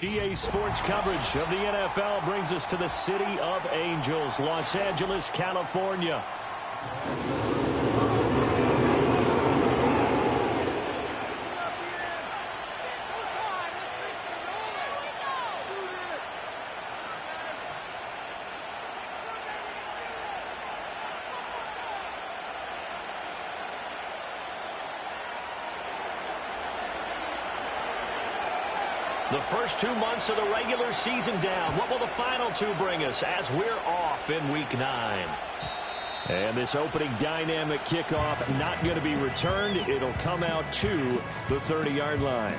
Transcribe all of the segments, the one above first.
EA Sports coverage of the NFL brings us to the City of Angels, Los Angeles, California. The first 2 months of the regular season down. What will the final two bring us as we're off in Week 9? And this opening dynamic kickoff not going to be returned. It'll come out to the 30-yard line.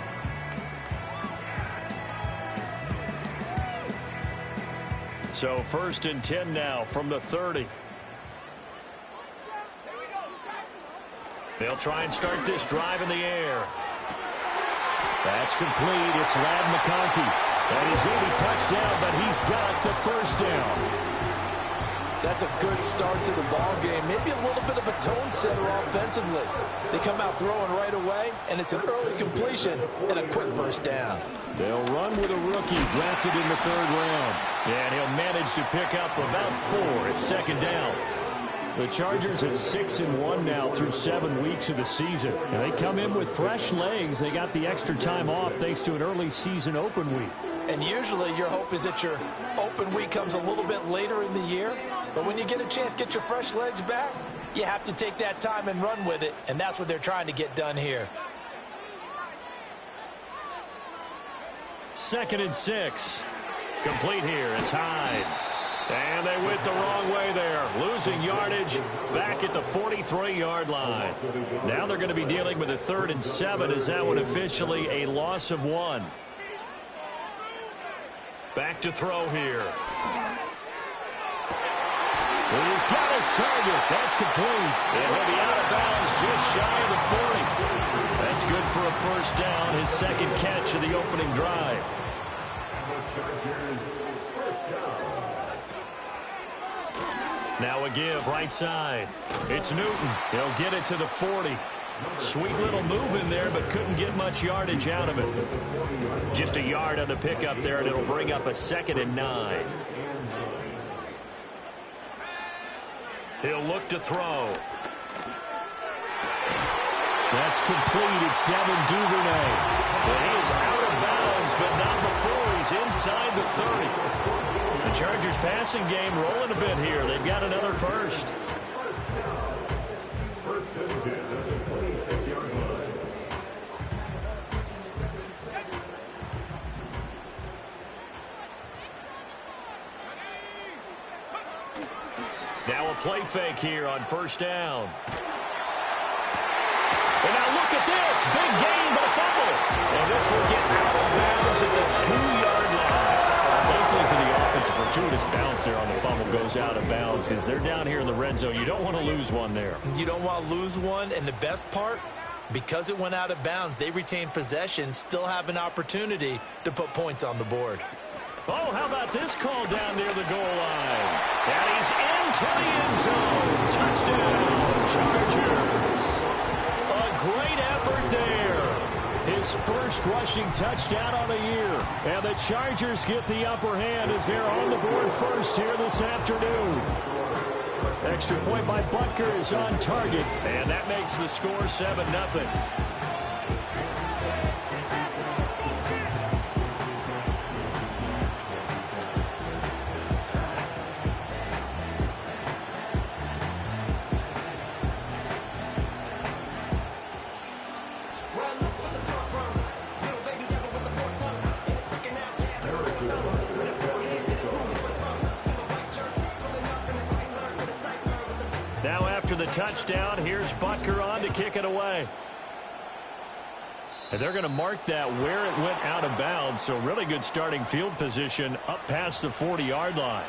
So 1st and 10 now from the 30. They'll try and start this drive in the air. That's complete. It's Ladd McConkey. And he's going to be touched down, but he's got the first down. That's a good start to the ball game. Maybe a little bit of a tone setter offensively. They come out throwing right away, and it's an early completion and a quick first down. They'll run with a rookie drafted in the 3rd round. And he'll manage to pick up about 4 at 2nd down. The Chargers at 6-1 now through 7 weeks of the season. And they come in with fresh legs. They got the extra time off thanks to an early season open week. And usually your hope is that your open week comes a little bit later in the year. But when you get a chance to get your fresh legs back, you have to take that time and run with it. And that's what they're trying to get done here. 2nd and 6. Complete here. It's Hyde. And they went the wrong way there, losing yardage back at the 43-yard line. Now they're going to be dealing with a 3rd and 7 as that one officially a loss of 1. Back to throw here. He's got his target. That's complete. And he'll be out of bounds just shy of the 40. That's good for a first down, his 2nd catch of the opening drive. Now a give right side. It's Newton. He'll get it to the 40. Sweet little move in there, but couldn't get much yardage out of it. Just a yard on the pickup there, and it'll bring up a 2nd and 9. He'll look to throw. That's complete. It's Devin Duvernay. And he is out of bounds, but not before he's inside the 30. The Chargers passing game rolling a bit here. They've got another first. Now a play fake here on 1st down. And now look at this. Big gain, but a fumble. And this will get out of bounds at the 2-yard line. Thankfully for the offense, a fortuitous bounce there on the fumble goes out of bounds because they're down here in the red zone. You don't want to lose one there. You don't want to lose one, and the best part, because it went out of bounds, they retain possession, still have an opportunity to put points on the board. Oh, how about this call down near the goal line? And he's into the end zone. Touchdown, Chargers. A great effort there. His first rushing touchdown on the year. And the Chargers get the upper hand as they're on the board first here this afternoon. Extra point by Butker is on target. And that makes the score 7-0. Now after the touchdown, here's Butker on to kick it away. And they're going to mark that where it went out of bounds, so really good starting field position up past the 40-yard line.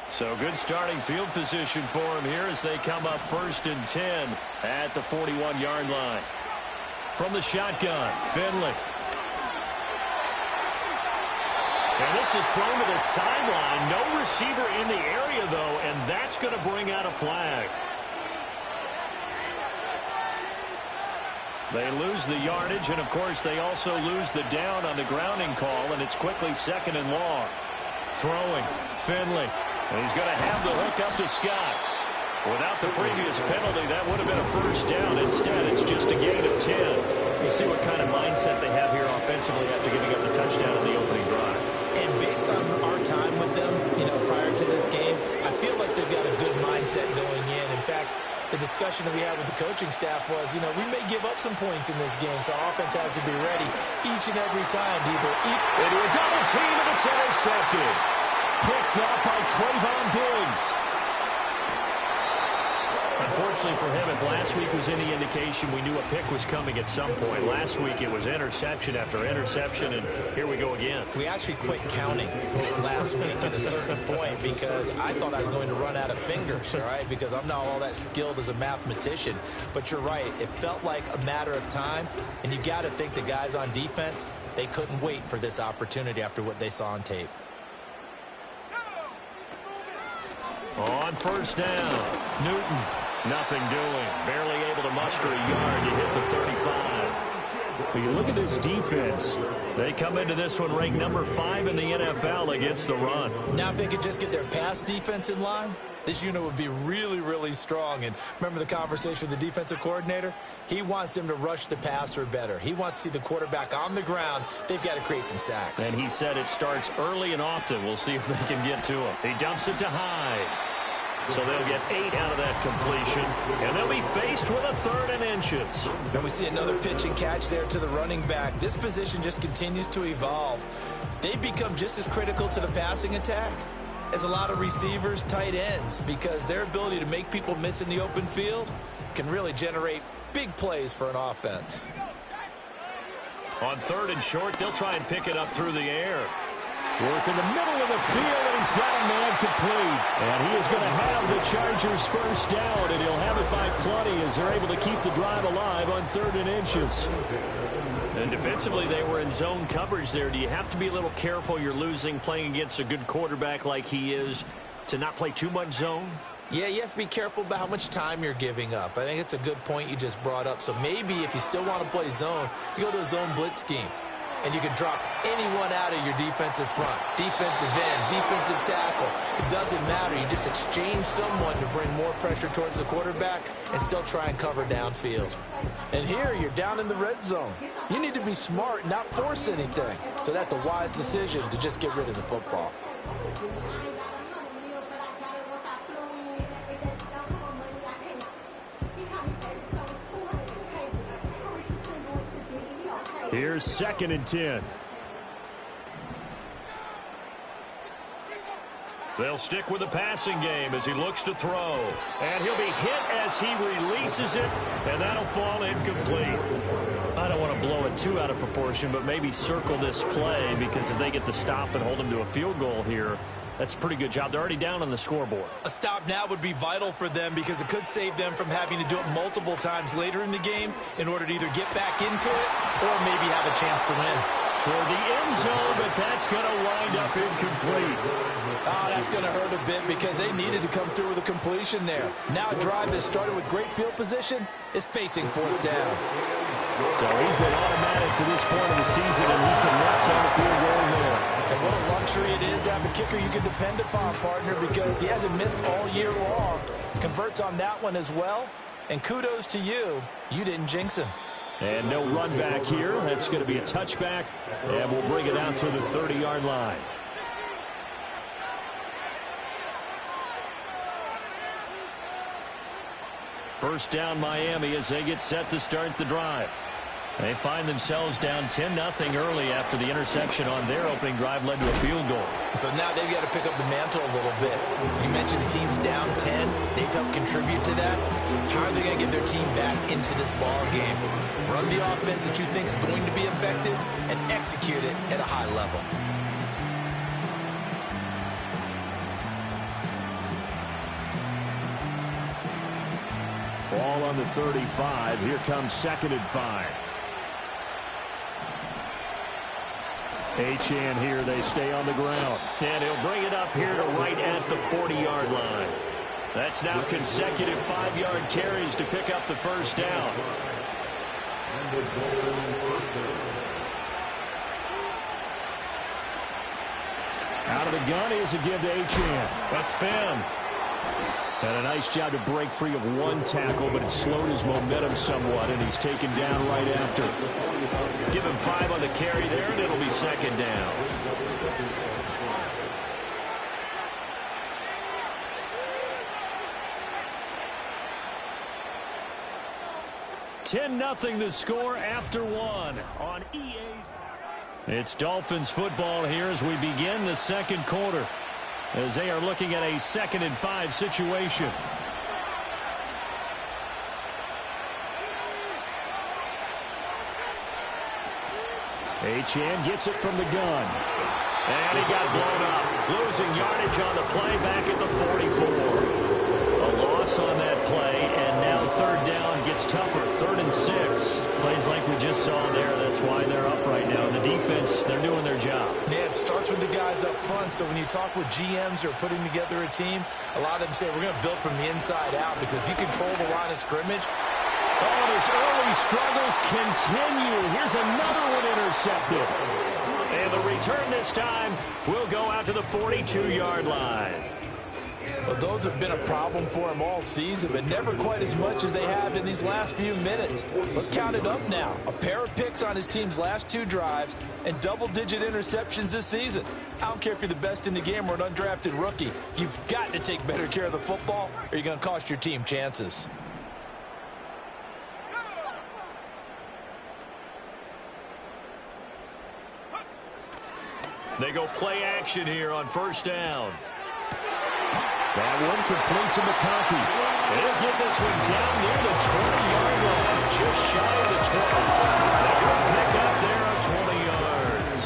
So good starting field position for him here as they come up 1st and 10 at the 41-yard line. From the shotgun, Finley. And this is thrown to the sideline. No receiver in the area, though, and that's going to bring out a flag. They lose the yardage, and, of course, they also lose the down on the grounding call, and it's quickly 2nd and long. Throwing, Finley. And he's going to have the hook up to Scott. Without the previous penalty, that would have been a first down. Instead, it's just a gain of 10. You see what kind of mindset they have here offensively after giving up the touchdown in the opening drive. And based on our time with them, prior to this game, I feel like they've got a good mindset going in. In fact, the discussion that we had with the coaching staff was, we may give up some points in this game, so our offense has to be ready each and every time to either eat. Into a double team, and it's intercepted. Picked up by Trayvon Diggs. Unfortunately for him, if last week was any indication, we knew a pick was coming at some point. Last week it was interception after interception, and here we go again. We actually quit counting last week at a certain point because I thought I was going to run out of fingers, all right, because I'm not all that skilled as a mathematician. But you're right. It felt like a matter of time, and you got to think the guys on defense, they couldn't wait for this opportunity after what they saw on tape. On first down, Newton. Nothing doing. Barely able to muster a yard to hit the 35. But you look at this defense. They come into this one ranked number 5 in the NFL against the run. Now if they could just get their pass defense in line, this unit would be really, really strong. And remember the conversation with the defensive coordinator? He wants them to rush the passer better. He wants to see the quarterback on the ground. They've got to create some sacks. And he said it starts early and often. We'll see if they can get to him. He dumps it to Hyde. So they'll get 8 out of that completion, and they'll be faced with a 3rd and inches. And we see another pitch and catch there to the running back. This position just continues to evolve. They become just as critical to the passing attack as a lot of receivers, tight ends, because their ability to make people miss in the open field can really generate big plays for an offense. On 3rd and short, they'll try and pick it up through the air. Work in the middle of the field, and he's got a man complete. And he is going to have the Chargers first down, and he'll have it by plenty as they're able to keep the drive alive on 3rd and inches. And defensively, they were in zone coverage there. Do you have to be a little careful? You're losing playing against a good quarterback like he is to not play too much zone? Yeah, you have to be careful about how much time you're giving up. I think it's a good point you just brought up. So maybe if you still want to play zone, you go to a zone blitz scheme. And you can drop anyone out of your defensive front, defensive end, defensive tackle. It doesn't matter. You just exchange someone to bring more pressure towards the quarterback and still try and cover downfield. And here you're down in the red zone. You need to be smart and not force anything. So that's a wise decision to just get rid of the football. Here's 2nd and 10. They'll stick with the passing game as he looks to throw. And he'll be hit as he releases it, and that'll fall incomplete. I don't want to blow it too out of proportion, but maybe circle this play, because if they get the stop and hold him to a field goal here, that's a pretty good job. They're already down on the scoreboard. A stop now would be vital for them because it could save them from having to do it multiple times later in the game in order to either get back into it or maybe have a chance to win. Toward the end zone, but that's going to wind up incomplete. Oh, that's going to hurt a bit because they needed to come through with a completion there. Now a drive that started with great field position is facing 4th down. So he's been automatic to this point of the season, and he connects on the field goal there. And what a luxury it is to have a kicker you can depend upon, partner, because he hasn't missed all year long. Converts on that one as well. And kudos to you. You didn't jinx him. And no run back here. That's going to be a touchback, and we'll bring it out to the 30-yard line. First down Miami as they get set to start the drive. They find themselves down 10-0 early after the interception on their opening drive led to a field goal. So now they've got to pick up the mantle a little bit. You mentioned the team's down 10. They've helped contribute to that. How are they going to get their team back into this ball game? Run the offense that you think is going to be effective and execute it at a high level. Ball on the 35. Here comes 2nd and 5. Achane here, they stay on the ground. And he'll bring it up here to right at the 40-yard line. That's now consecutive 5-yard carries to pick up the first down. Out of the gun is a give to Achane. A spin. And a nice job to break free of one tackle, but it slowed his momentum somewhat, and he's taken down right after. Give him 5 on the carry there, and it'll be second down. (10-0) the score after 1 on EA's. It's Dolphins football here as we begin the second quarter, as they are looking at a 2nd and 5 situation. Achane gets it from the gun. And he got blown up. Losing yardage on the play back at the 44. A loss on that play, and now third down gets tougher. 3rd and 6. Plays like we just saw there. That's why they're up right now. The defense, they're doing their job. Yeah, it starts with the guys up front. So when you talk with GMs who are putting together a team, a lot of them say we're going to build from the inside out, because if you control the line of scrimmage. Oh, his early struggles continue. Here's another one intercepted. And the return this time will go out to the 42-yard line. Well, those have been a problem for him all season, but never quite as much as they have in these last few minutes. Let's count it up now. A pair of picks on his team's last 2 drives and double-digit interceptions this season. I don't care if you're the best in the game or an undrafted rookie. You've got to take better care of the football, or you're going to cost your team chances. They go play action here on first down. That one complete to McConkey. They'll get this one down near the 20-yard line, just shy of the 20. They go pick up there on 20 yards.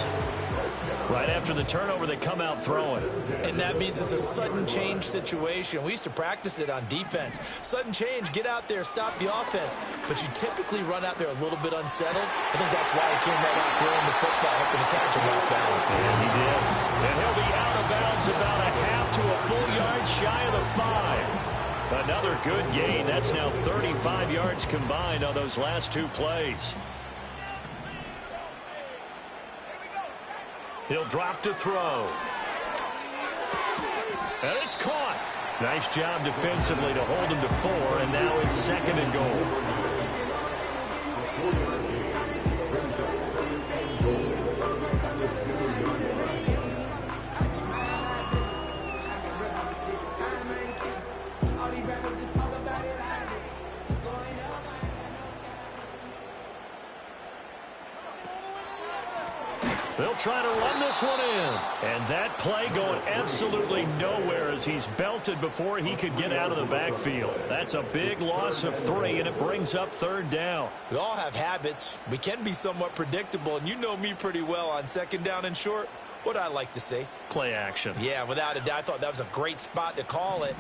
Right after the turnover, they come out throwing. And that means it's a sudden change situation. We used to practice it on defense. Sudden change, get out there, stop the offense. But you typically run out there a little bit unsettled. I think that's why he came right out throwing the football, hoping to catch him off balance. And he did. And he'll be out of bounds about a half to a full yard shy of the 5. Another good gain. That's now 35 yards combined on those last 2 plays. He'll drop to throw. And it's caught. Nice job defensively to hold him to 4, and now it's 2nd and goal. They'll try to run this one in. And that play going absolutely nowhere as he's belted before he could get out of the backfield. That's a big loss of 3, and it brings up 3rd down. We all have habits. We can be somewhat predictable, and you know me pretty well on 2nd down and short. What do I like to say? Play action. Yeah, without a doubt. I thought that was a great spot to call it.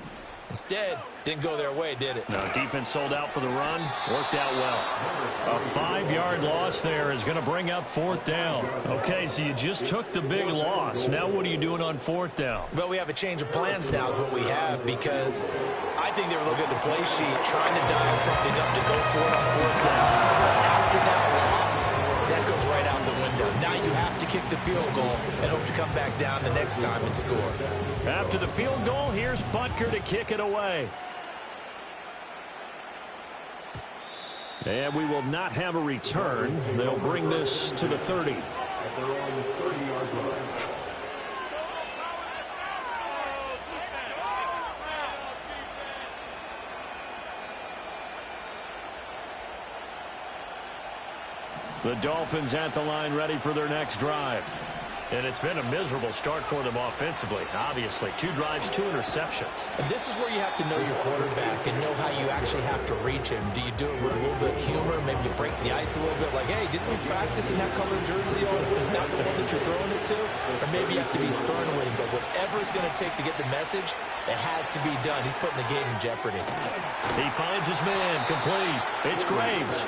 Instead, didn't go their way, did it? No, defense sold out for the run. Worked out well. A 5-yard loss there is going to bring up 4th down. Okay, so you just took the big loss. Now what are you doing on 4th down? Well, we have a change of plans now is what we have, because I think they were looking at the play sheet, trying to dial something up to go for it on 4th down. But after that loss, that goes right out the window. Now you have to kick the field goal and hope to come back down the next time and score. After the field goal, here's Butker to kick it away. And we will not have a return. They'll bring this to the 30. The Dolphins at the line, ready for their next drive. And it's been a miserable start for them offensively, obviously. 2 drives, 2 interceptions. And this is where you have to know your quarterback and know how you actually have to reach him. Do you do it with a little bit of humor? Maybe you break the ice a little bit, like, hey, didn't we practice in that colored jersey all week, not the one that you're throwing it to? Or maybe you have to be stern with him, but whatever it's going to take to get the message, it has to be done. He's putting the game in jeopardy. He finds his man, complete. It's Graves.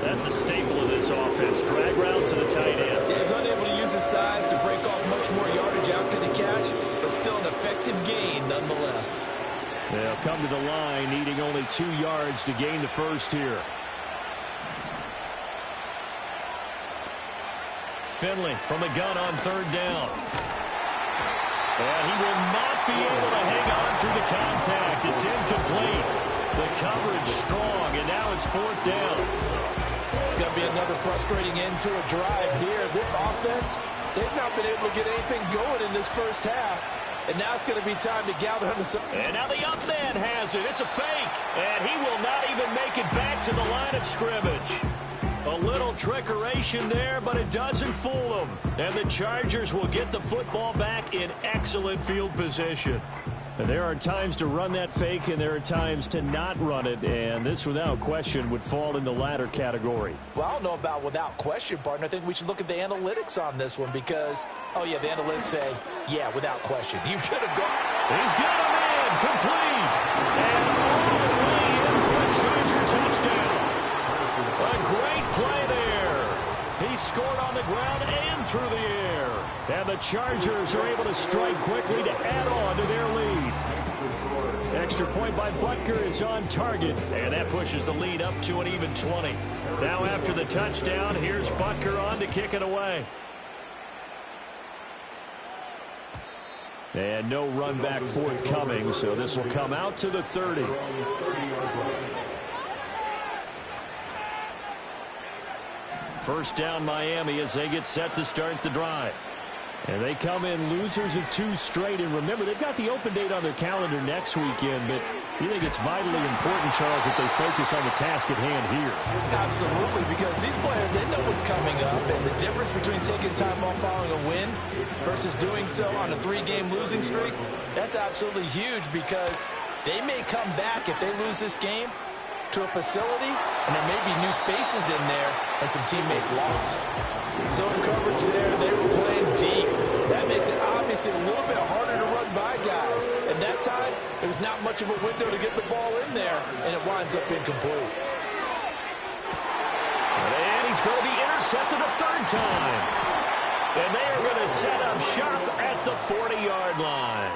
That's a staple of this offense. Drag route to the tight end. Yeah, he's unable to use his size to break off much more yardage after the catch, but still an effective gain nonetheless. They'll come to the line, needing only 2 yards to gain the first here. Finley from the gun on 3rd down. And he will not be able to hang on through the contact. It's incomplete. The coverage strong, and now it's 4th down. It's going to be another frustrating end to a drive here. This offense, they've not been able to get anything going in this first half. And now it's going to be time to gather under some. And now the up man has it. It's a fake. And he will not even make it back to the line of scrimmage. A little trickeration there, but it doesn't fool them. And the Chargers will get the football back in excellent field position. And there are times to run that fake, and there are times to not run it. And this, without question, would fall in the latter category. Well, I don't know about without question, partner. I think we should look at the analytics on this one because, oh, yeah, the analytics say, yeah, without question. You should have gone. He's got him in, complete. And all the way in for a Charger touchdown. A great play there. He scored on the ground and through the air. And the Chargers are able to strike quickly to add on to their lead. Extra point by Butker is on target, and that pushes the lead up to an even 20. Now after the touchdown, here's Butker on to kick it away. And no run back forthcoming, so this will come out to the 30. First down Miami as they get set to start the drive. And they come in losers of 2 straight. And remember, they've got the open date on their calendar next weekend, but you think it's vitally important, Charles, that they focus on the task at hand here. Absolutely, because these players, they know what's coming up, and the difference between taking time off following a win versus doing so on a 3-game losing streak, that's absolutely huge because they may come back if they lose this game to a facility, and there may be new faces in there and some teammates lost. Zone coverage there, they were playing deep. That makes it obviously a little bit harder to run by guys. And that time, there was not much of a window to get the ball in there, and it winds up incomplete. And he's going to be intercepted a 3rd time. And they are going to set up shop at the 40-yard line.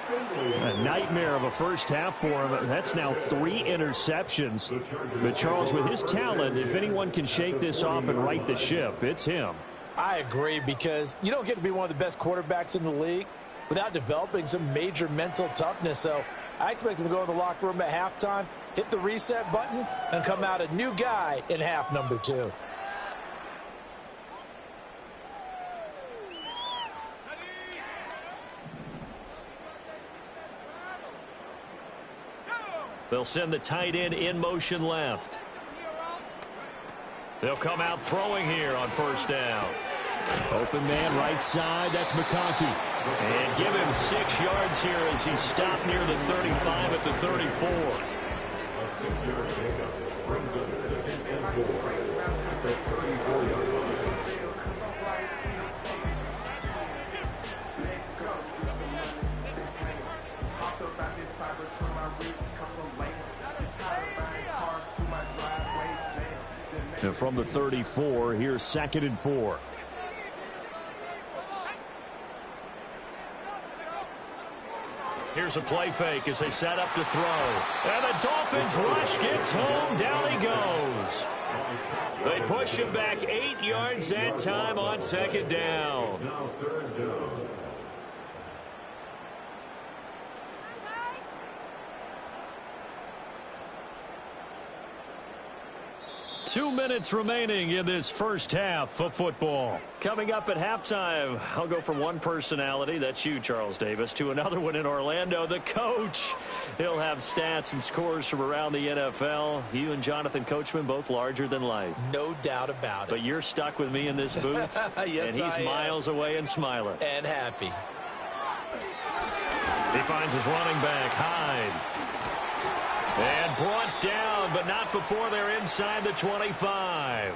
A nightmare of a first half for him. That's now 3 interceptions. But Charles, with his talent, if anyone can shake this off and right the ship, it's him. I agree, because you don't get to be one of the best quarterbacks in the league without developing some major mental toughness. So I expect him to go in the locker room at halftime, hit the reset button, and come out a new guy in half number 2. They'll send the tight end in motion left. They'll come out throwing here on 1st down. Open man right side. That's McConkey. And give him 6 yards here as he's stopped near the 35 at the 34. And from the 34, here's 2nd and 4. Here's a play fake as they set up to throw. And the Dolphins rush gets home. Down he goes. They push him back 8 yards that time on 2nd down. 2 minutes remaining in this first half of football. Coming up at halftime, I'll go from one personality, that's you, Charles Davis, to another one in Orlando, the coach. He'll have stats and scores from around the NFL. You and Jonathan Coachman, both larger than life. No doubt about it. But you're stuck with me in this booth, yes, and he's miles away and smiling. And happy. He finds his running back, Hyde. And brought down, but not before they're inside the 25.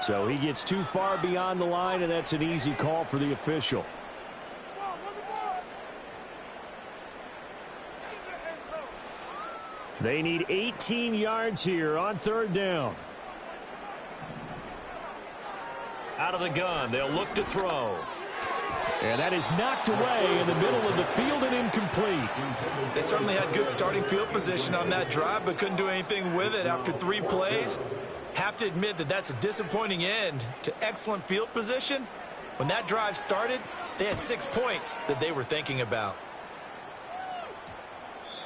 So he gets too far beyond the line, and that's an easy call for the official. They need 18 yards here on third down. Out of the gun, they'll look to throw. And that is knocked away in the middle of the field and incomplete. They certainly had good starting field position on that drive, but couldn't do anything with it after 3 plays. Have to admit that that's a disappointing end to excellent field position. When that drive started, they had 6 points that they were thinking about.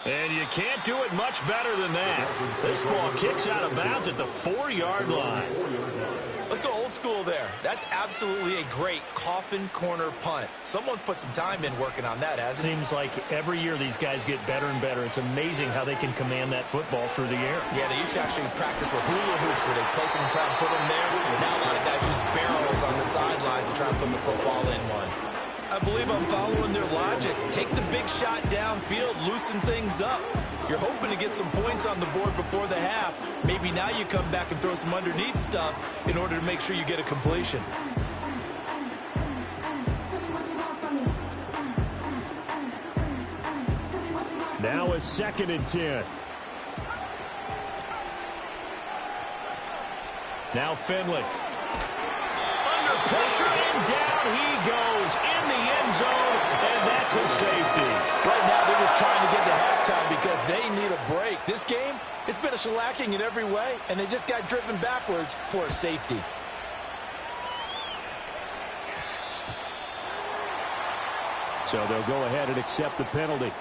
And you can't do it much better than that. This ball kicks out of bounds at the 4-yard line. Let's go old school there. That's absolutely a great coffin corner punt. Someone's put some time in working on that, hasn't it? Seems like every year these guys get better and better. It's amazing how they can command that football through the air. Yeah, they used to actually practice with hula hoops where they place them and try and put them there. Now a lot of guys use barrels on the sidelines to try and put the football in one. I believe I'm following their logic. Take the big shot downfield, loosen things up. You're hoping to get some points on the board before the half. Maybe now you come back and throw some underneath stuff in order to make sure you get a completion. Now a 2nd and 10. Now Finley. Under pressure and down he goes in the end zone, and that's a safety. Right now they're just trying to get to halftime because they need a break. This game, it's been a shellacking in every way, and they just got driven backwards for a safety. So they'll go ahead and accept the penalty.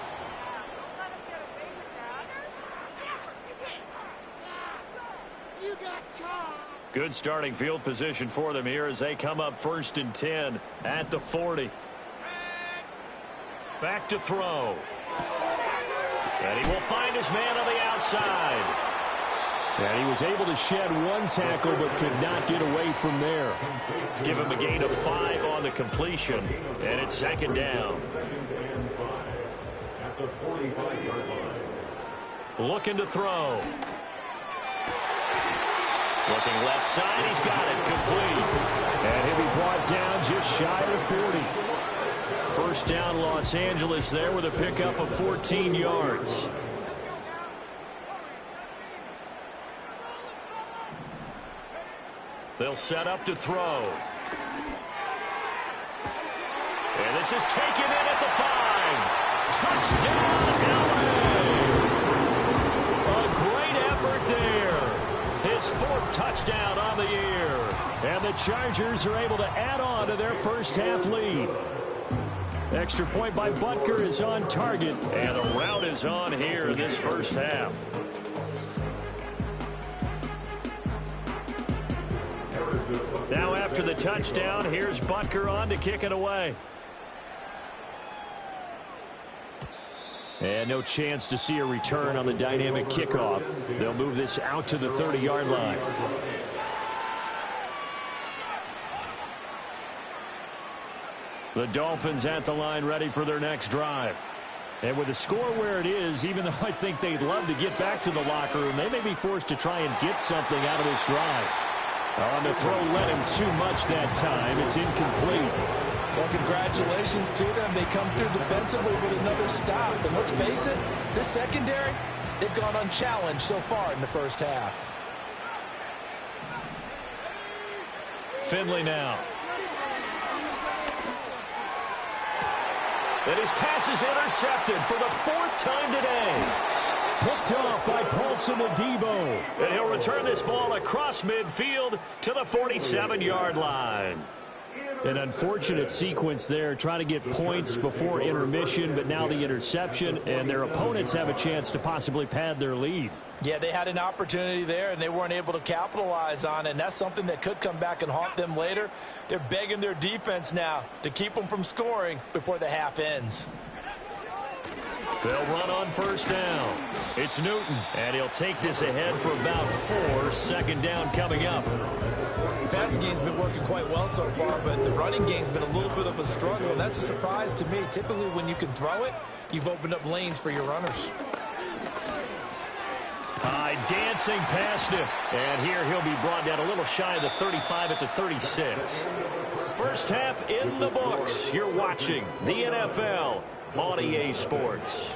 Good starting field position for them here as they come up 1st and 10 at the 40. Back to throw. And he will find his man on the outside. And he was able to shed 1 tackle but could not get away from there. Give him a gain of 5 on the completion. And it's 2nd down. Looking to throw. Looking left side, he's got it, complete. And he'll be brought down just shy of 40. 1st down, Los Angeles there with a pickup of 14 yards. They'll set up to throw. And this is taken in at the 5. Touchdown, LA! A great effort there. His 4th touchdown on the year. And the Chargers are able to add on to their first half lead. Extra point by Butker is on target. And the route is on here in this first half. Now after the touchdown, here's Butker on to kick it away. And no chance to see a return on the dynamic kickoff. They'll move this out to the 30-yard line. The Dolphins at the line ready for their next drive. And with the score where it is, even though I think they'd love to get back to the locker room, they may be forced to try and get something out of this drive. On the throw, led him too much that time. It's incomplete. Well, congratulations to them. They come through defensively with another stop. And let's face it, this secondary, they've gone unchallenged so far in the first half. Finley now. And his pass is intercepted for the 4th time today. Picked off by Paulson Adebo. And he'll return this ball across midfield to the 47-yard line. An unfortunate sequence there, trying to get points before intermission, but now the interception, and their opponents have a chance to possibly pad their lead. Yeah, they had an opportunity there, and they weren't able to capitalize on it, and that's something that could come back and haunt them later. They're begging their defense now to keep them from scoring before the half ends. They'll run on 1st down. It's Newton, and he'll take this ahead for about 4. 2nd down coming up. The passing game's been working quite well so far, but the running game's been a little bit of a struggle. That's a surprise to me. Typically, when you can throw it, you've opened up lanes for your runners. Dancing past him. And here he'll be brought down a little shy of the 35 at the 36. First half in the books. You're watching the NFL on EA Sports.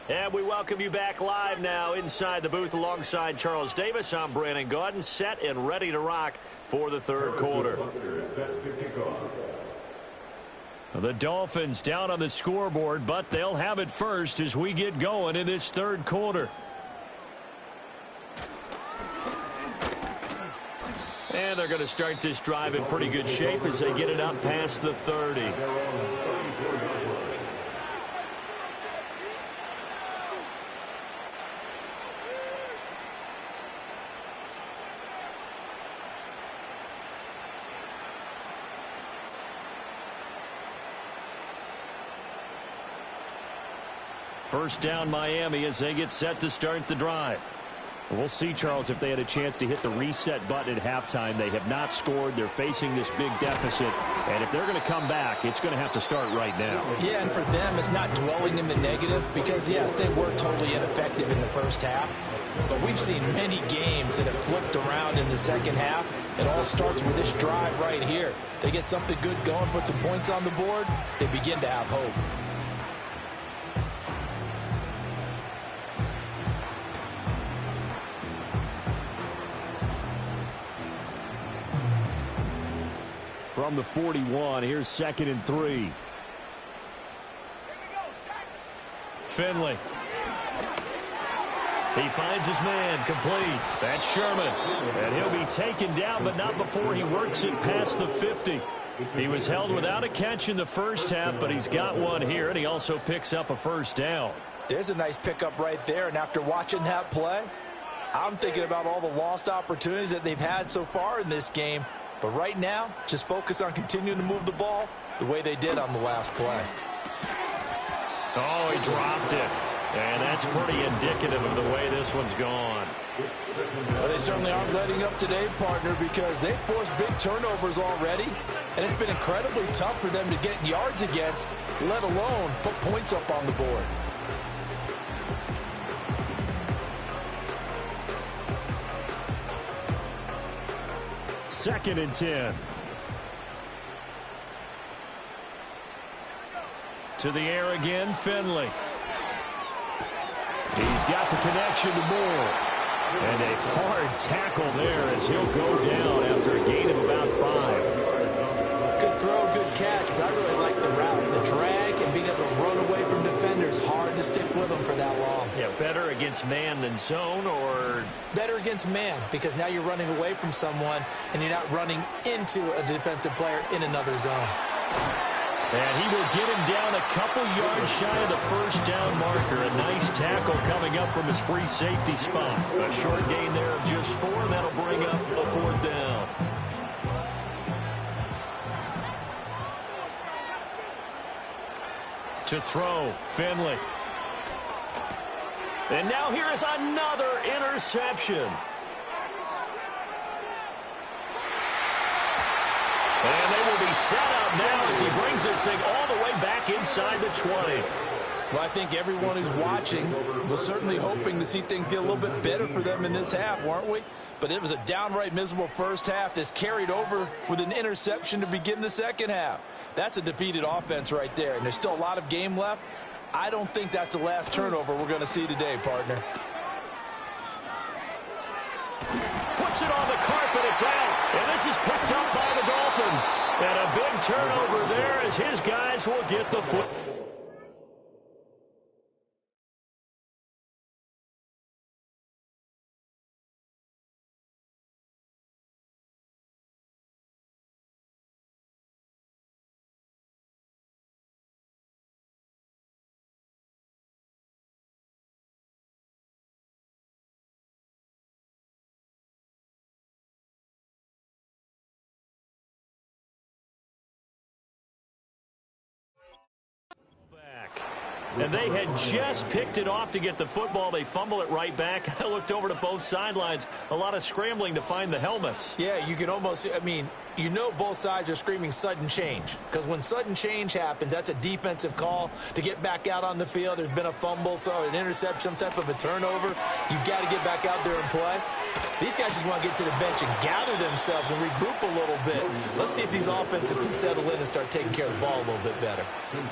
And we welcome you back live now inside the booth alongside Charles Davis. I'm Brandon Gaudin, set and ready to rock for the third quarter. The Dolphins down on the scoreboard, but they'll have it first as we get going in this third quarter. And they're going to start this drive in pretty good shape as they get it up past the 30. First down Miami as they get set to start the drive. We'll see, Charles, if they had a chance to hit the reset button at halftime. They have not scored. They're facing this big deficit. And if they're going to come back, it's going to have to start right now. Yeah, and for them, it's not dwelling in the negative because, yes, they were totally ineffective in the first half. But we've seen many games that have flipped around in the second half. It all starts with this drive right here. They get something good going, put some points on the board, they begin to have hope. From the 41, here's 2nd and 3. Finley. He finds his man, complete. That's Sherman. And he'll be taken down, but not before he works it past the 50. He was held without a catch in the first half, but he's got one here, and he also picks up a first down. There's a nice pickup right there, and after watching that play, I'm thinking about all the lost opportunities that they've had so far in this game. But right now, just focus on continuing to move the ball the way they did on the last play. Oh, he dropped it. And that's pretty indicative of the way this one's gone. Well, they certainly aren't letting up today, partner, because they've forced big turnovers already. And it's been incredibly tough for them to get yards against, let alone put points up on the board. Second and 10. To the air again, Finley. He's got the connection to Moore. And a hard tackle there as he'll go down after a gain of about 5. Good throw, good catch, but I really like the route. The drag and being able to run away from defenders, hard to stick with them for that long. Yeah, better against man than zone, or? Better against man, because now you're running away from someone and you're not running into a defensive player in another zone. And he will get him down a couple yards shy of the first down marker. A nice tackle coming up from his free safety spot. A short gain there of just 4. That'll bring up a 4th down. To throw, Finley. And now here is another interception. And they will be set up now as he brings this thing all the way back inside the 20. Well, I think everyone who's watching was certainly hoping to see things get a little bit better for them in this half, weren't we? But it was a downright miserable first half. This carried over with an interception to begin the second half. That's a defeated offense right there, and there's still a lot of game left. I don't think that's the last turnover we're going to see today, partner. Puts it on the carpet, it's out, and this is picked up by the Dolphins. And a big turnover there as his guys will get the foot. And they had just picked it off to get the football. They fumble it right back. I looked over to both sidelines. A lot of scrambling to find the helmets. Yeah, you can almost, I mean, you know both sides are screaming sudden change. Because when sudden change happens, that's a defensive call to get back out on the field. There's been a fumble, so an interception, some type of a turnover. You've got to get back out there and play. These guys just want to get to the bench and gather themselves and regroup a little bit. Let's see if these offenses can settle in and start taking care of the ball a little bit better.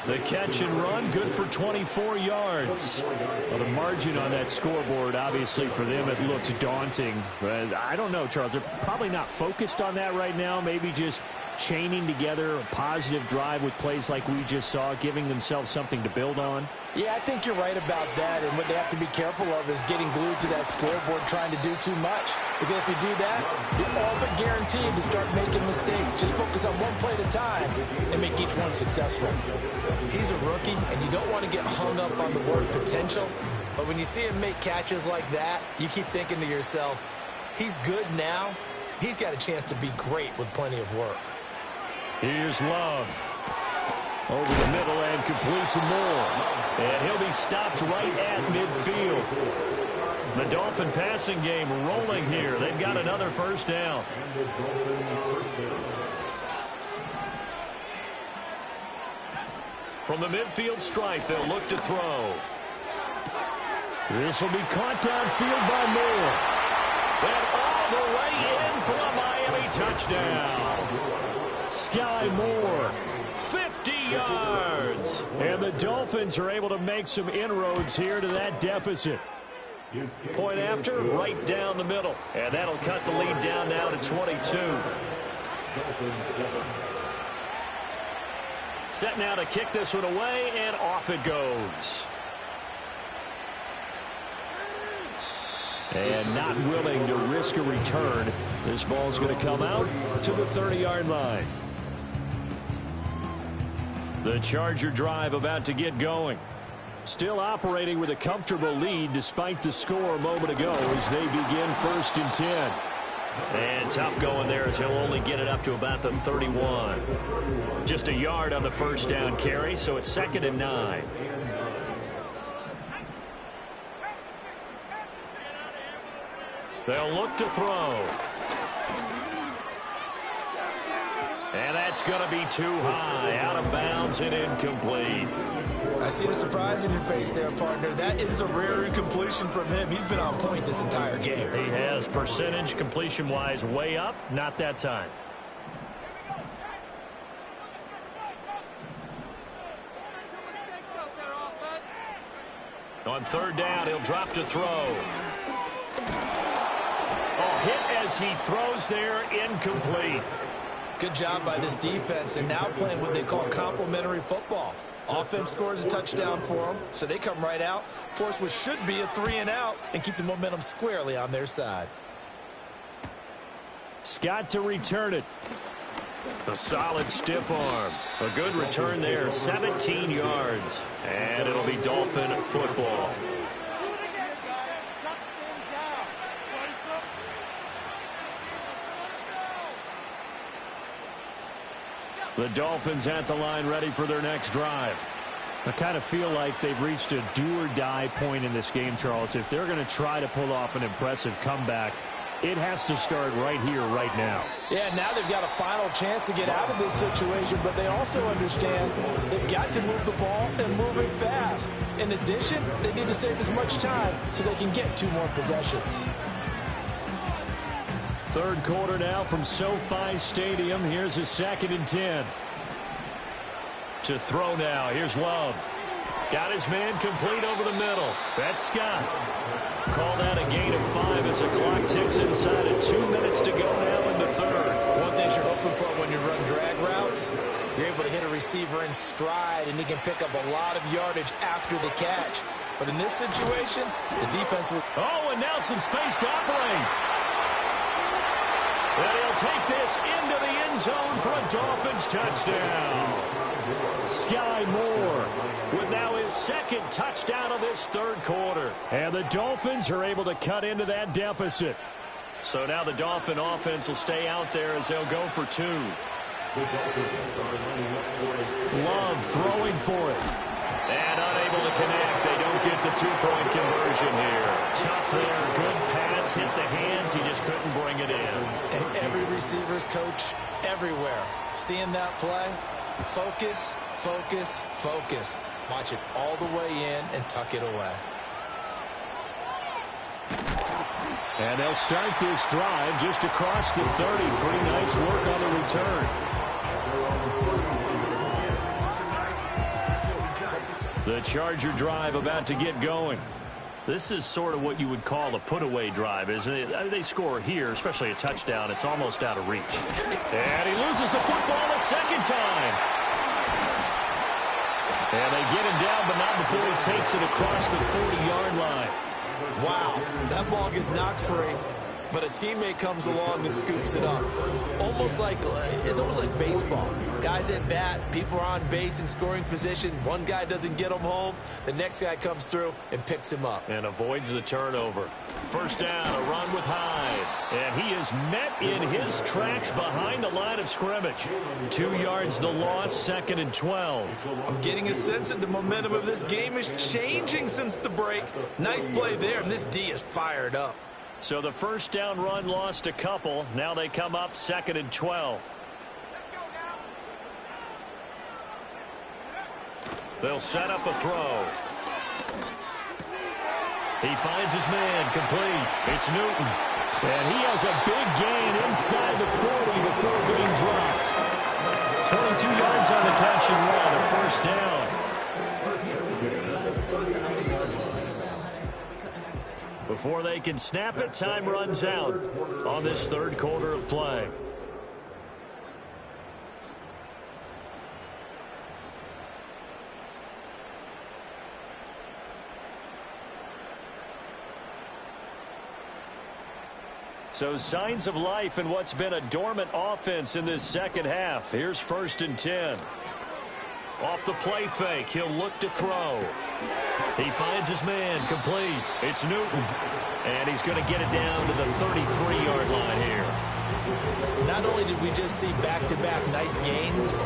The catch and run, good for 20. 24 yards. Well, the margin on that scoreboard, obviously, for them, it looks daunting. But I don't know, Charles. They're probably not focused on that right now. Maybe just chaining together a positive drive with plays like we just saw, giving themselves something to build on. Yeah, I think you're right about that, and what they have to be careful of is getting glued to that scoreboard trying to do too much. Because if you do that, you're all but guaranteed to start making mistakes. Just focus on one play at a time and make each one successful. He's a rookie, and you don't want to get hung up on the word potential, but when you see him make catches like that, you keep thinking to yourself, he's good now. He's got a chance to be great with plenty of work. Here's Love. Over the middle and complete to Moore. And he'll be stopped right at midfield. The Dolphin passing game rolling here. They've got another first down. From the midfield stripe, they'll look to throw. This will be caught downfield by Moore. And all the way in for a Miami touchdown. Sky Moore. 50 yards. And the Dolphins are able to make some inroads here to that deficit. Point after, right down the middle. And that'll cut the lead down now to 22. Set now to kick this one away, and off it goes. And not willing to risk a return. This ball's going to come out to the 30-yard line. The Charger drive about to get going. Still operating with a comfortable lead despite the score a moment ago as they begin 1st and 10. And tough going there as he'll only get it up to about the 31. Just a yard on the first down carry, so it's 2nd and 9. They'll look to throw. And that's going to be too high, out of bounds and incomplete. I see the surprise in your face there, partner. That is a rare incompletion from him. He's been on point this entire game. He has percentage completion-wise way up, not that time. On 3rd down, he'll drop to throw. Hit as he throws there, incomplete. Good job by this defense, and now playing what they call complementary football. Offense scores a touchdown for them, so they come right out, force what should be a 3-and-out, and keep the momentum squarely on their side. Scott to return it. A solid stiff arm. A good return there, 17 yards. And it'll be Dolphin football. The Dolphins at the line ready for their next drive. I kind of feel like they've reached a do-or-die point in this game, Charles. If they're going to try to pull off an impressive comeback, it has to start right here, right now. Yeah, now they've got a final chance to get out of this situation, but they also understand they've got to move the ball and move it fast. In addition, they need to save as much time so they can get 2 more possessions. 3rd quarter now from SoFi Stadium. Here's a 2nd and 10. To throw now. Here's Love. Got his man complete over the middle. That's Scott. Call that a gain of 5 as the clock ticks inside of 2 minutes to go now in the 3rd. One thing you're hoping for when you run drag routes, you're able to hit a receiver in stride, and he can pick up a lot of yardage after the catch. But in this situation, the defense was... Oh, and now some space to operate. And he'll take this into the end zone for a Dolphins touchdown. Sky Moore with now his 2nd touchdown of this 3rd quarter. And the Dolphins are able to cut into that deficit. So now the Dolphin offense will stay out there as they'll go for 2. Love throwing for it. And unable to connect. They don't get the 2-point conversion here. Tough there. Good pass. Hit the hands. He just couldn't bring it in. And every receiver's coach everywhere. Seeing that play, focus, focus, focus. Watch it all the way in and tuck it away. And they'll start this drive just across the 30. Pretty nice work on the return. The Charger drive about to get going. This is sort of what you would call a put-away drive, isn't it? I mean, they score here, especially a touchdown. It's almost out of reach. And he loses the football a second time. And they get him down, but not before he takes it across the 40-yard line. Wow, that ball gets knocked free, but a teammate comes along and scoops it up. It's almost like baseball. Guys at bat, people are on base in scoring position. One guy doesn't get him home. The next guy comes through and picks him up. And avoids the turnover. First down, a run with Hyde. And he is met in his tracks behind the line of scrimmage. 2 yards the loss, 2nd and 12. I'm getting a sense that the momentum of this game is changing since the break. Nice play there, and this D is fired up. So the first down run lost a couple. Now they come up 2nd and 12. They'll set up a throw. He finds his man, complete. It's Newton. And he has a big gain inside the 40 before being dropped. 22 yards on the catch and run, a first down. Before they can snap it, time runs out on this third quarter of play. So signs of life in what's been a dormant offense in this second half. Here's 1st and 10. Off the play fake, he'll look to throw. He finds his man, complete. It's Newton. And he's going to get it down to the 33-yard line here. Not only did we just see back-to-back nice gains,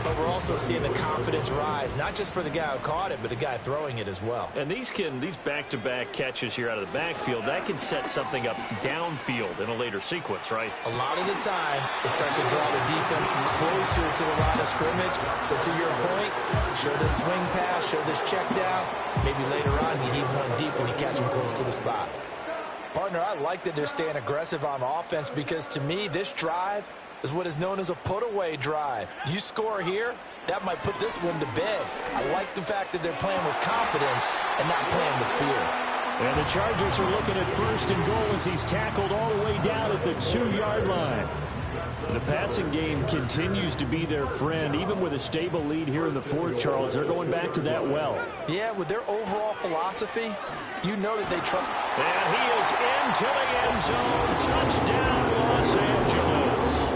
but we're also seeing the confidence rise, not just for the guy who caught it, but the guy throwing it as well. And these back-to-back catches here out of the backfield, that can set something up downfield in a later sequence, right? A lot of the time, it starts to draw the defense closer to the line of scrimmage. So to your point, show this swing pass, show this check down. Maybe later on, you heave one deep when you catch him close to the spot. Partner, I like that they're staying aggressive on offense because to me, this drive is what is known as a put-away drive. You score here, that might put this one to bed. I like the fact that they're playing with confidence and not playing with fear. And the Chargers are looking at 1st and goal as he's tackled all the way down at the 2-yard line. The passing game continues to be their friend. Even with a stable lead here in the 4th, Charles, they're going back to that well. Yeah, with their overall philosophy, you know that they trust. And he is into the end zone. Touchdown, Los Angeles.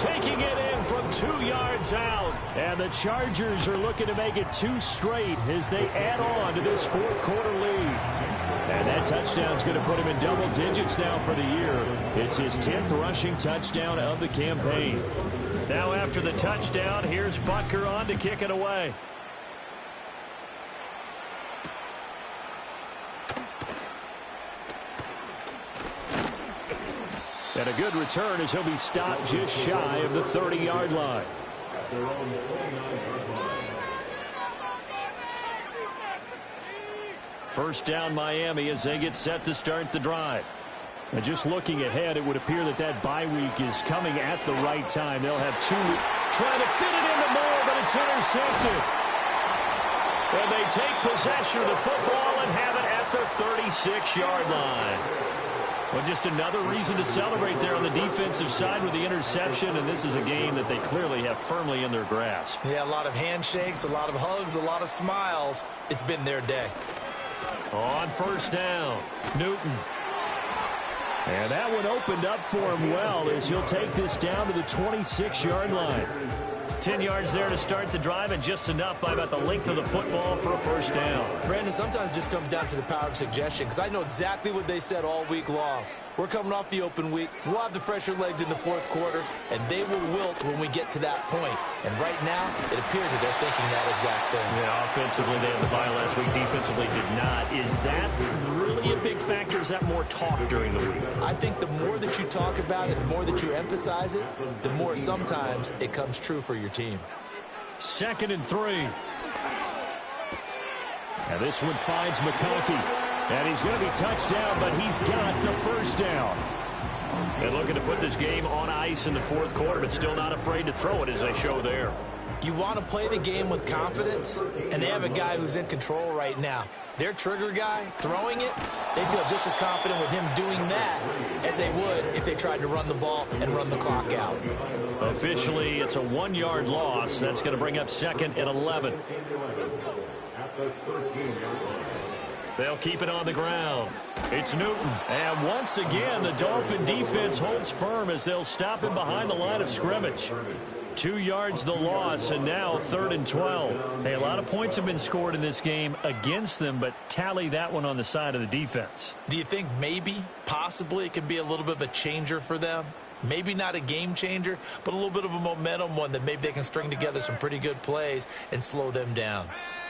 Taking it in from 2 yards out. And the Chargers are looking to make it 2 straight as they add on to this 4th quarter lead. And that touchdown's going to put him in double digits now for the year. It's his 10th rushing touchdown of the campaign. Now after the touchdown, here's Butker on to kick it away. And a good return as he'll be stopped just shy of the 30-yard line. First down Miami as they get set to start the drive. And just looking ahead, it would appear that that bye week is coming at the right time. They'll have 2 trying to fit it into Moore, but it's intercepted. And they take possession of the football and have it at the 36-yard line. Well, just another reason to celebrate there on the defensive side with the interception, and this is a game that they clearly have firmly in their grasp. Yeah, a lot of handshakes, a lot of hugs, a lot of smiles. It's been their day. On first down, Newton. And that one opened up for him well as he'll take this down to the 26-yard line. 10 yards there to start the drive, and just enough by about the length of the football for a first down. Brandon, sometimes it just comes down to the power of suggestion, because I know exactly what they said all week long. We're coming off the open week. We'll have the fresher legs in the 4th quarter, and they will wilt when we get to that point. And right now, it appears that they're thinking that exact thing. Yeah, offensively, they had the bye last week. Defensively, did not. Is that really a big factor? Is that more talk during the week? I think the more that you talk about it, the more that you emphasize it, the more sometimes it comes true for your team. 2nd and 3. And this one finds McConkey. And he's going to be touched down, but he's got the first down. And looking to put this game on ice in the fourth quarter, but still not afraid to throw it as they show there. You want to play the game with confidence, and they have a guy who's in control right now. Their trigger guy, throwing it, they feel just as confident with him doing that as they would if they tried to run the ball and run the clock out. Officially, it's a 1-yard loss. That's going to bring up 2nd and 11. They'll keep it on the ground. It's Newton. And once again, the Dolphin defense holds firm as they'll stop him behind the line of scrimmage. 2 yards the loss, and now 3rd and 12. Hey, a lot of points have been scored in this game against them, but tally that one on the side of the defense. Do you think maybe, possibly, it can be a little bit of a changer for them? Maybe not a game changer, but a little bit of a momentum one that maybe they can string together some pretty good plays and slow them down.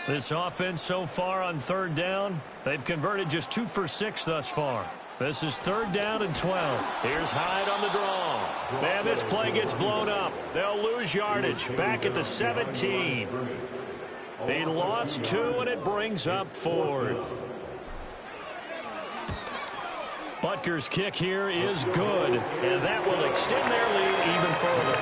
This offense so far on 3rd down, they've converted just 2 for 6 thus far. This is 3rd down and 12. Here's Hyde on the draw. And this play gets blown up. They'll lose yardage back at the 17. They lost 2, and it brings up 4th. Butker's kick here is good, and that will extend their lead even further.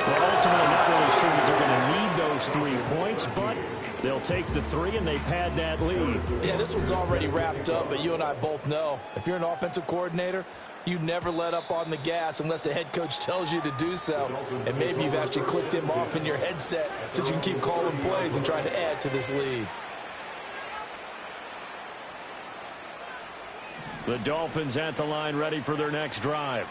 Well, ultimately, not really sure that they're going to need those 3 points, but they'll take the 3, and they pad that lead. Yeah, this one's already wrapped up, but you and I both know if you're an offensive coordinator, you never let up on the gas unless the head coach tells you to do so. And maybe you've actually clicked him off in your headset so you can keep calling plays and trying to add to this lead. The Dolphins at the line ready for their next drive.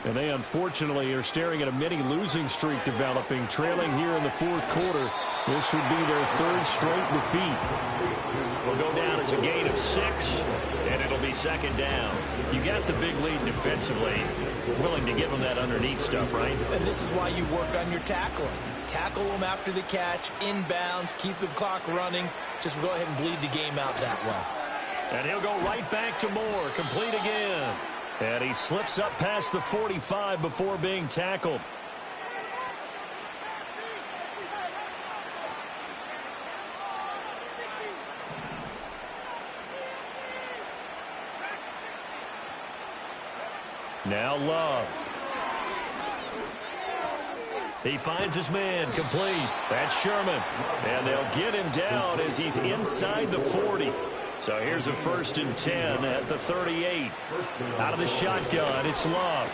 And they unfortunately are staring at a mini losing streak developing, trailing here in the fourth quarter. This would be their 3rd straight defeat. Will go down as a gain of 6, and it'll be 2nd down. You got the big lead defensively, willing to give them that underneath stuff, right? And this is why you work on your tackling. Tackle them after the catch, inbounds, keep the clock running. Just go ahead and bleed the game out that way. And he'll go right back to Moore, complete again. And he slips up past the 45 before being tackled. Now Love. He finds his man, complete. That's Sherman. And they'll get him down as he's inside the 40. So here's a 1st and 10 at the 38. Out of the shotgun, it's Love.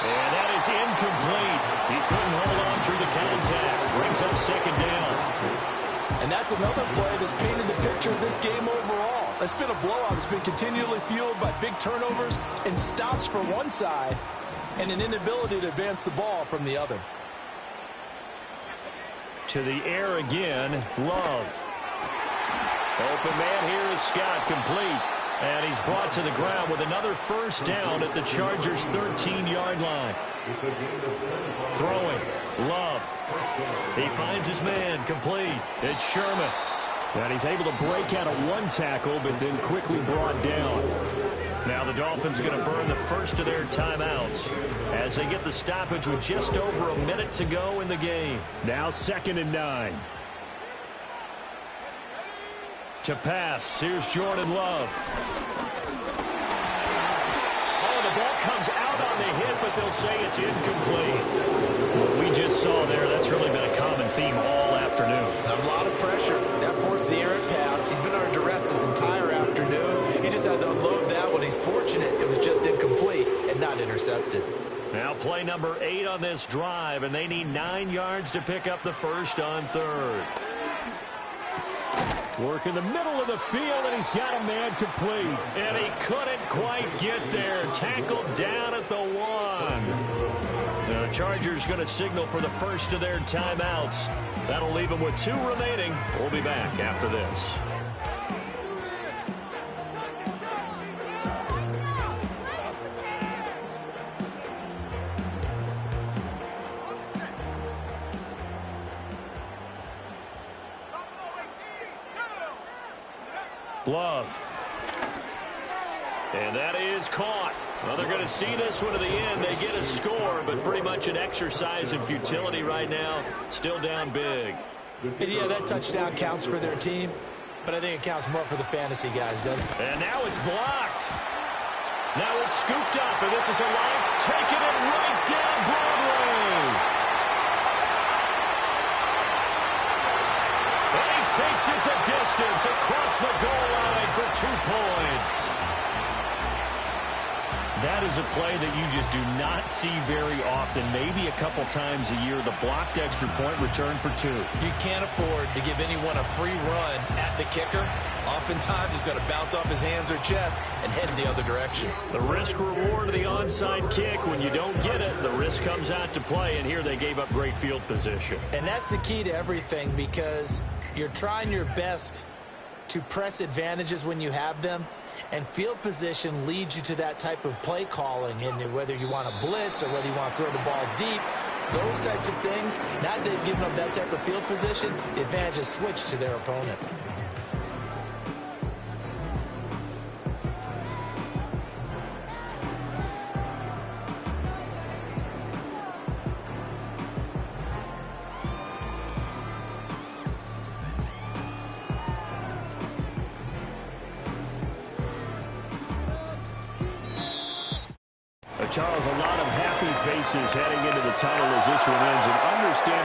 And that is incomplete. He couldn't hold on through the contact. Brings up 2nd down. And that's another play that's painted the picture of this game overall. It's been a blowout. It's been continually fueled by big turnovers and stops for one side and an inability to advance the ball from the other. To the air again, Love. Open man here is Scott, complete. And he's brought to the ground with another 1st down at the Chargers' 13-yard line. Throwing, Love. He finds his man, complete. It's Sherman. And he's able to break out of 1 tackle, but then quickly brought down. Now the Dolphins going to burn the first of their timeouts as they get the stoppage with just over a minute to go in the game. Now 2nd and 9. To pass, here's Jordan Love. Oh, the ball comes out on the hit, but they'll say it's incomplete. What we just saw there, that's really been a common theme all afternoon. A lot of pressure. That forced the errant pass. He's been under duress this entire afternoon. He just had to unload that one. He's fortunate it was just incomplete and not intercepted. Now play number 8 on this drive, and they need 9 yards to pick up the 1st on 3rd. Work in the middle of the field, and he's got a man complete. And he couldn't quite get there. Tackled down at the 1. Now the Chargers going to signal for the first of their timeouts. That'll leave them with 2 remaining. We'll be back after this. Love. And that is caught. Well, they're going to see this one to the end. They get a score, but pretty much an exercise in futility right now. Still down big. And yeah, that touchdown counts for their team, but I think it counts more for the fantasy guys, doesn't it? And now it's blocked. Now it's scooped up, and this is a line taking it right down Broadway. And he takes it the distance across the goal line for 2 points. That is a play that you just do not see very often. Maybe a couple times a year, the blocked extra point return for 2. You can't afford to give anyone a free run at the kicker. Oftentimes, he's going to bounce off his hands or chest and head in the other direction. The risk-reward of the onside kick. When you don't get it, the risk comes out to play, and here they gave up great field position. And that's the key to everything, because you're trying your best to press advantages when you have them. And field position leads you to that type of play calling, and whether you want to blitz or whether you want to throw the ball deep, those types of things, now that they've given up that type of field position, the advantage is switched to their opponent. Charles, a lot of happy faces heading into the tunnel as this one ends, and understand